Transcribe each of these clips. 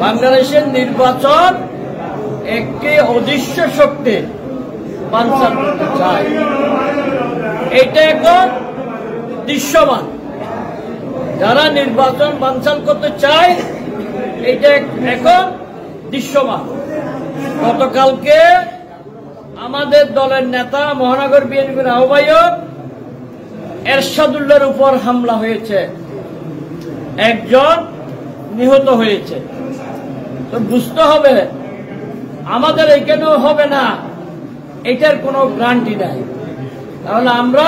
বাংলাদেশের নির্বাচন একটি অদৃশ্য শক্তি বানচাল করতে চায়। এটা এখন দৃশ্যমান। যারা নির্বাচন বানচাল করতে চায় এটা এখন দৃশ্যমান। গতকালকে আমাদের দলের নেতা মহানগর বিএনপির আহ্বায়ক এরশাদুল্লাহর উপর হামলা হয়েছে, একজন নিহত হয়েছে। তো বুঝতে হবে আমাদের এখানেও হবে না, এটার কোনো গ্যারান্টি নাই। তাহলে আমরা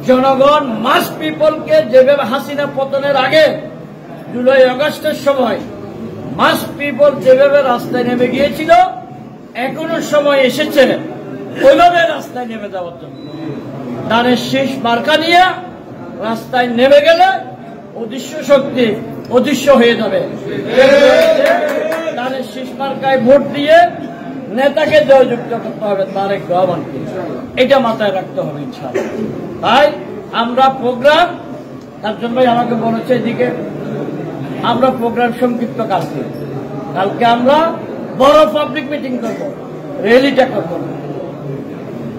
জনগণ মাস পিপলকে যেভাবে হাসিনা পতনের আগে জুলাই আগস্টের সময় মাস পিপল যেভাবে রাস্তায় নেমে গিয়েছিল, এখনো সময় এসেছে ওইভাবে রাস্তায় নেমে যাওয়ার জন্য। ধানের শীষ মার্কা নিয়ে রাস্তায় নেমে গেলে অদৃশ্য শক্তি অদৃশ্য হয়ে যাবে। ধানের শীষ মার্কায় ভোট দিয়ে নেতাকে জয়যুক্ত করতে হবে, তারেক রহমানকে। এটা মাথায় রাখতে হবে ইনশাআল্লাহ। তাই আমরা প্রোগ্রাম, তার জন্যই আমাকে বলেছে এদিকে আমরা প্রোগ্রাম সংক্ষিপ্ত কালকে আমরা বড় পাবলিক মিটিং করব, র্যালিটা করব।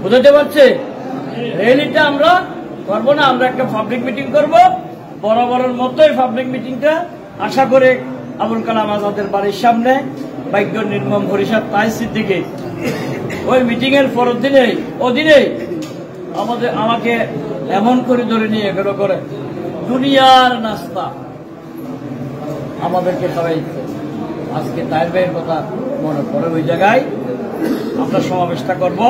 বুঝতে পারছি? র্যালিটা আমরা করবো না, আমরা একটা পাবলিক মিটিং করব। বরাবরের মতোই পাবলিক মিটিংটা আশা করে আবুল কালাম আজাদের বাড়ির সামনে ভাগ্য নির্মম হরিষার তাই সিদ্দিকে ওই মিটিং এর পরের দিনেই আমাকে এমন করে ধরে নিয়ে গেল করে দুনিয়ার নাস্তা আমাদেরকে খাওয়াইছে। আজকে তাইর ভাইয়ের কথা মনে পড়ে, ওই জায়গায় আমরা সমাবেশটা করব।